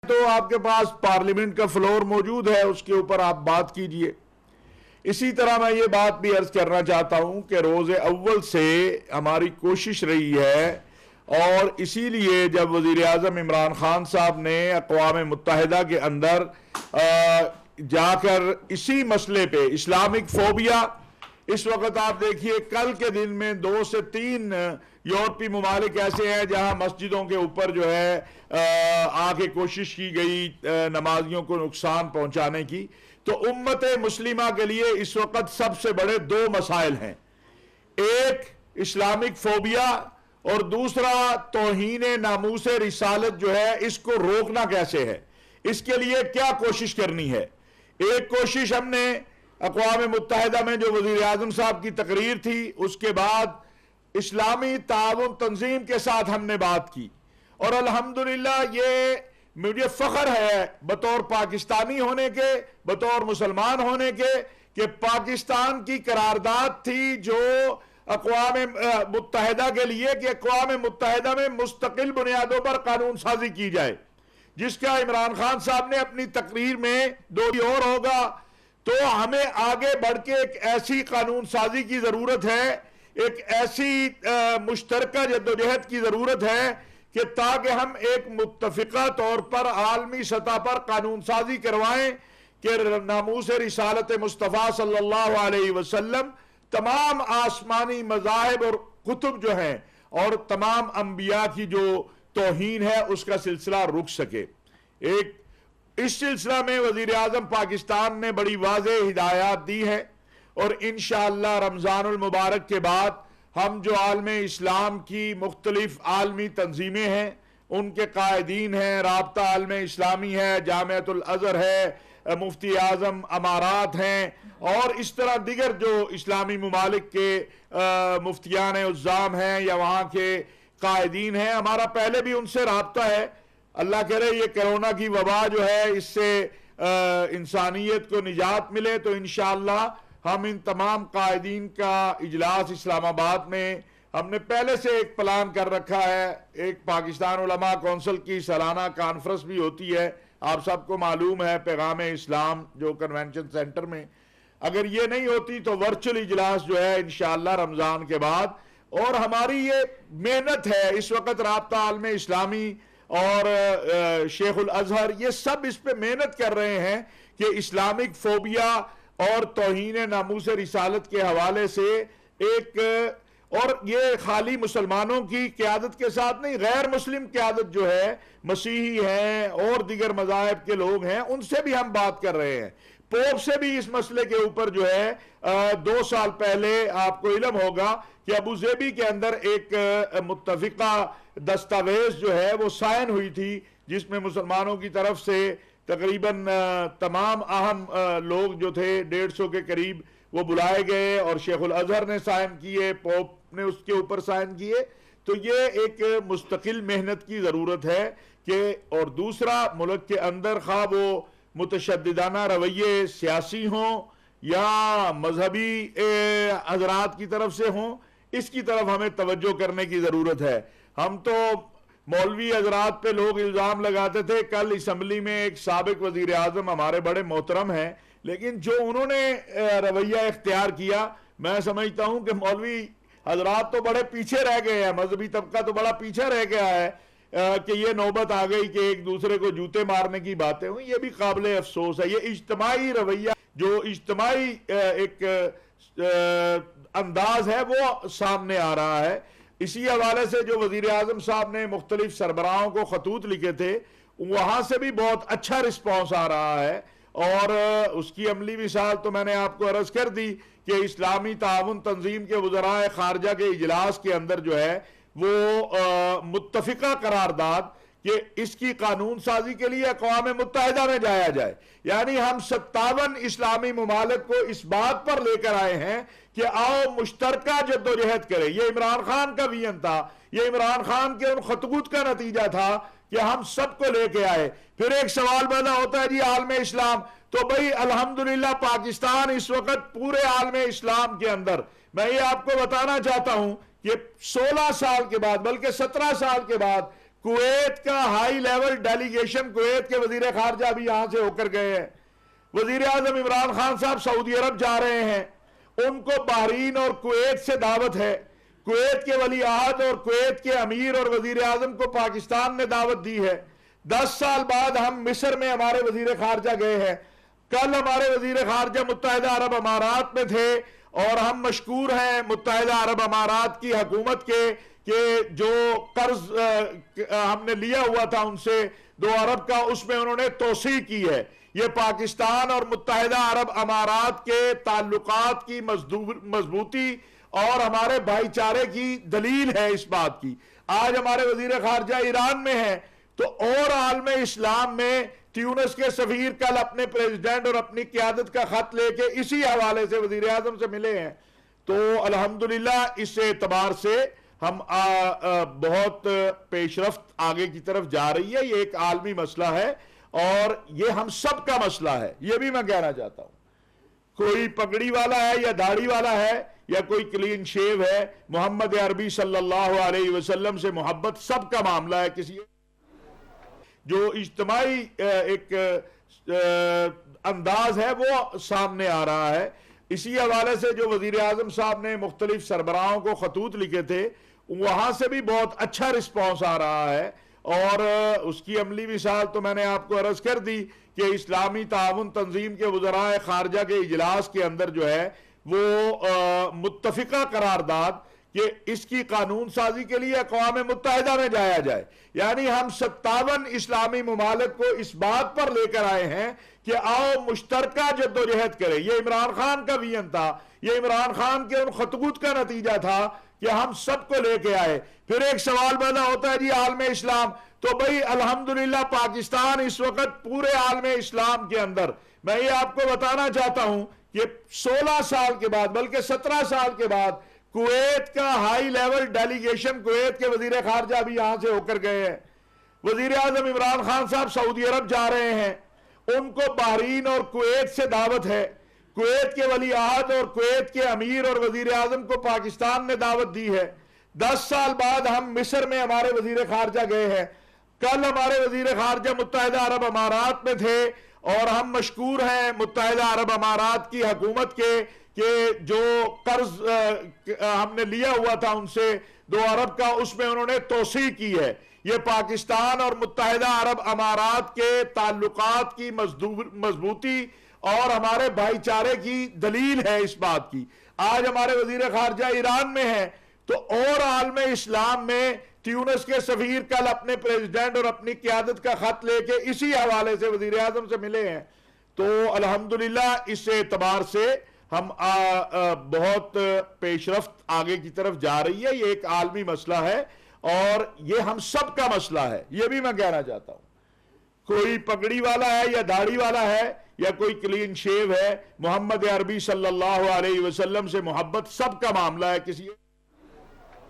تو آپ کے پاس پارلیمنٹ کا فلور موجود ہے، اس کے اوپر آپ بات کیجئے۔ اسی طرح میں یہ بات بھی عرض کرنا چاہتا ہوں کہ روز اول سے ہماری کوشش رہی ہے، اور اسی لیے جب وزیر اعظم عمران خان صاحب نے اقوام متحدہ کے اندر جا کر اسی مسئلے پہ اسلامک فوبیا، اس وقت آپ دیکھیے کل کے دن میں 2 سے 3 یورپی ممالک ایسے ہیں جہاں مسجدوں کے اوپر جو ہے آگے کوشش کی گئی نمازیوں کو نقصان پہنچانے کی۔ تو امت مسلمہ کے لیے اس وقت سب سے بڑے 2 مسائل ہیں، ایک اسلامک فوبیا اور دوسرا توہین ناموس رسالت جو ہے، اس کو روکنا کیسے ہے، اس کے لیے کیا کوشش کرنی ہے۔ ایک کوشش ہم نے اقوام متحدہ میں جو وزیر اعظم صاحب کی تقریر تھی، اس کے بعد اسلامی تعاون تنظیم کے ساتھ ہم نے بات کی، اور الحمدللہ یہ مجھے فخر ہے بطور پاکستانی ہونے کے، بطور مسلمان ہونے کے، کہ پاکستان کی قرارداد تھی جو اقوام متحدہ کے لیے کہ اقوام متحدہ میں مستقل بنیادوں پر قانون سازی کی جائے، جس کا عمران خان صاحب نے اپنی تقریر میں اور ہوگا۔ تو ہمیں آگے بڑھ کے ایک ایسی قانون سازی کی ضرورت ہے، ایک ایسی مشترکہ جدوجہد کی ضرورت ہے کہ تاکہ ہم ایک متفقہ طور پر عالمی سطح پر قانون سازی کروائیں کہ ناموس رسالت مصطفیٰ صلی اللہ علیہ وسلم تمام آسمانی مذاہب اور کتب جو ہیں اور تمام انبیاء کی جو توہین ہے اس کا سلسلہ رک سکے۔ اس سلسلہ میں وزیر اعظم پاکستان نے بڑی واضح ہدایات دی ہے، اور انشاءاللہ رمضان المبارک کے بعد ہم جو عالم اسلام کی مختلف عالمی تنظیمیں ہیں، ان کے قائدین ہیں، رابطہ عالم اسلامی ہے، جامعۃ الازہر ہے، مفتی اعظم امارات ہیں، اور اس طرح دیگر جو اسلامی ممالک کے مفتیان عظام ہیں یا وہاں کے قائدین ہیں، ہمارا پہلے بھی ان سے رابطہ ہے۔ اللہ کرے یہ کرونا کی وبا جو ہے اس سے انسانیت کو نجات ملے، تو انشاءاللہ ہم ان تمام قائدین کا اجلاس اسلام آباد میں ہم نے پہلے سے ایک پلان کر رکھا ہے۔ ایک پاکستان علماء کونسل کی سالانہ کانفرنس بھی ہوتی ہے، آپ سب کو معلوم ہے، پیغام اسلام جو کنونشن سینٹر میں، اگر یہ نہیں ہوتی تو ورچوئل اجلاس جو ہے انشاءاللہ رمضان کے بعد۔ اور ہماری یہ محنت ہے اس وقت، رابطہ عالم اسلامی اور شیخ الازہر یہ سب اس پہ محنت کر رہے ہیں کہ اسلامک فوبیا اور توہین ناموس رسالت کے حوالے سے ایک، اور یہ خالی مسلمانوں کی قیادت کے ساتھ نہیں، غیر مسلم قیادت جو ہے، مسیحی ہیں اور دیگر مذاہب کے لوگ ہیں، ان سے بھی ہم بات کر رہے ہیں۔ پوپ سے بھی اس مسئلے کے اوپر جو ہے 2 سال پہلے آپ کو علم ہوگا کہ ابو ظبی کے اندر ایک متفقہ دستاویز جو ہے وہ سائن ہوئی تھی، جس میں مسلمانوں کی طرف سے تقریباً تمام اہم لوگ جو تھے 150 کے قریب وہ بلائے گئے، اور شیخ الازہر نے سائن کیے، پوپ نے اس کے اوپر سائن کیے۔ تو یہ ایک مستقل محنت کی ضرورت ہے کہ، اور دوسرا ملک کے اندر خواہ وہ متشددانہ رویے سیاسی ہوں یا مذہبی حضرات کی طرف سے ہوں، اس کی طرف ہمیں توجہ کرنے کی ضرورت ہے۔ ہم تو مولوی حضرات پہ لوگ الزام لگاتے تھے، کل اسمبلی میں ایک سابق وزیر اعظم ہمارے بڑے محترم ہیں، لیکن جو انہوں نے رویہ اختیار کیا، میں سمجھتا ہوں کہ مولوی حضرات تو بڑے پیچھے رہ گئے ہیں، مذہبی طبقہ تو بڑا پیچھے رہ گیا ہے کہ یہ نوبت آ گئی کہ ایک دوسرے کو جوتے مارنے کی باتیں ہوئی۔ یہ بھی قابل افسوس ہے۔ یہ اجتماعی رویہ جو اجتماعی ایک انداز ہے وہ سامنے آ رہا ہے۔ اسی حوالے سے جو وزیر اعظم صاحب نے مختلف سربراہوں کو خطوط لکھے تھے، وہاں سے بھی بہت اچھا رسپانس آ رہا ہے، اور اس کی عملی مثال تو میں نے آپ کو عرض کر دی کہ اسلامی تعاون تنظیم کے وزراء خارجہ کے اجلاس کے اندر جو ہے وہ متفقہ قرارداد کہ اس کی قانون سازی کے لیے اقوام متحدہ میں جایا جائے، یعنی ہم 57 اسلامی ممالک کو اس بات پر لے کر آئے ہیں کہ آؤ مشترکہ جدوجہد کریں۔ یہ عمران خان کا ویژن تھا، یہ عمران خان کے ان خطوط کا نتیجہ تھا کہ ہم سب کو لے کے آئے۔ پھر ایک سوال پیدا ہوتا ہے جی عالم اسلام، تو بھئی الحمدللہ پاکستان اس وقت پورے عالم اسلام کے اندر، میں یہ آپ کو بتانا چاہتا ہوں کہ 16 سال کے بعد، بلکہ 17 سال کے بعد کویت کا ہائی لیول ڈیلیگیشن، کویت کے وزیر خارجہ بھی یہاں سے ہو کر گئے ہیں، وزیر اعظم عمران خان صاحب سعودی عرب جا رہے ہیں، ان کو بحرین اور کویت سے دعوت ہے، کویت کے ولی عہد اور کویت کے امیر اور وزیر اعظم کو پاکستان نے دعوت دی ہے۔ 10 سال بعد ہم مصر میں ہمارے وزیر خارجہ گئے ہیں، کل ہمارے وزیر خارجہ متحدہ عرب امارات میں تھے، اور ہم مشکور ہیں متحدہ عرب امارات کی حکومت کے کہ جو قرض ہم نے لیا ہوا تھا ان سے 2 ارب کا، اس میں انہوں نے توسیع کی ہے۔ یہ پاکستان اور متحدہ عرب امارات کے تعلقات کی مضبوطی اور ہمارے بھائی چارے کی دلیل ہے اس بات کی۔ آج ہمارے وزیر خارجہ ایران میں ہیں، تو اور عالم اسلام میں تیونس کے سفیر کل اپنے پریزیڈنٹ اور اپنی قیادت کا خط لے کے اسی حوالے سے وزیر اعظم سے ملے ہیں۔ تو الحمدللہ اس اعتبار سے ہم بہت پیش رفت آگے کی طرف جا رہی ہے۔ یہ ایک عالمی مسئلہ ہے اور یہ ہم سب کا مسئلہ ہے، یہ بھی میں کہنا چاہتا ہوں۔ کوئی پگڑی والا ہے یا داڑھی والا ہے یا کوئی کلین شیو ہے، محمد عربی صلی اللہ علیہ وسلم سے محبت سب کا معاملہ ہے۔ کسی جو اجتماعی ایک انداز ہے وہ سامنے آ رہا ہے۔ اسی حوالے سے جو وزیر اعظم صاحب نے مختلف سربراہوں کو خطوط لکھے تھے، وہاں سے بھی بہت اچھا رسپانس آ رہا ہے، اور اس کی عملی مثال تو میں نے آپ کو عرض کر دی کہ اسلامی تعاون تنظیم کے وزراء خارجہ کے اجلاس کے اندر جو ہے وہ متفقہ قرارداد کہ اس کی قانون سازی کے لیے اقوام متحدہ میں جایا جائے، یعنی ہم 57 اسلامی ممالک کو اس بات پر لے کر آئے ہیں کہ آؤ مشترکہ جدوجہد کریں۔ یہ عمران خان کا ویژن تھا، یہ عمران خان کے ان خطوط کا نتیجہ تھا کہ ہم سب کو لے کے آئے۔ پھر ایک سوال پیدا ہوتا ہے جی عالم اسلام، تو بھئی الحمدللہ پاکستان اس وقت پورے عالم اسلام کے اندر، میں یہ آپ کو بتانا چاہتا ہوں کہ 16 سال کے بعد بلکہ 17 سال کے بعد کویت کا ہائی لیول ڈیلیگیشن، کویت کے وزیر خارجہ بھی یہاں سے ہو کر گئے ہیں، وزیر اعظم عمران خان صاحب سعودی عرب جا رہے ہیں، ان کو بحرین اور کویت سے دعوت ہے، کویت کے ولی عہد اور کویت کے امیر اور وزیر اعظم کو پاکستان نے دعوت دی ہے۔ 10 سال بعد ہم مصر میں ہمارے وزیر خارجہ گئے ہیں، کل ہمارے وزیر خارجہ متحدہ عرب امارات میں تھے، اور ہم مشکور ہیں متحدہ عرب امارات کی حکومت کے کہ جو قرض ہم نے لیا ہوا تھا ان سے 2 ارب کا، اس میں انہوں نے توسیع کی ہے۔ یہ پاکستان اور متحدہ عرب امارات کے تعلقات کی مضبوطی اور ہمارے بھائی چارے کی دلیل ہے اس بات کی۔ آج ہمارے وزیر خارجہ ایران میں ہیں، تو اور عالم اسلام میں تیونس کے سفیر کل اپنے پریزیڈنٹ اور اپنی قیادت کا خط لے کے اسی حوالے سے وزیر اعظم سے ملے ہیں۔ تو الحمدللہ اس اعتبار سے ہم بہت پیش رفت آگے کی طرف جا رہی ہے۔ یہ ایک عالمی مسئلہ ہے اور یہ ہم سب کا مسئلہ ہے، یہ بھی میں کہنا چاہتا ہوں۔ کوئی پگڑی والا ہے یا داڑھی والا ہے یا کوئی کلین شیو ہے، محمد عربی صلی اللہ علیہ وسلم سے محبت سب کا معاملہ ہے۔ کسی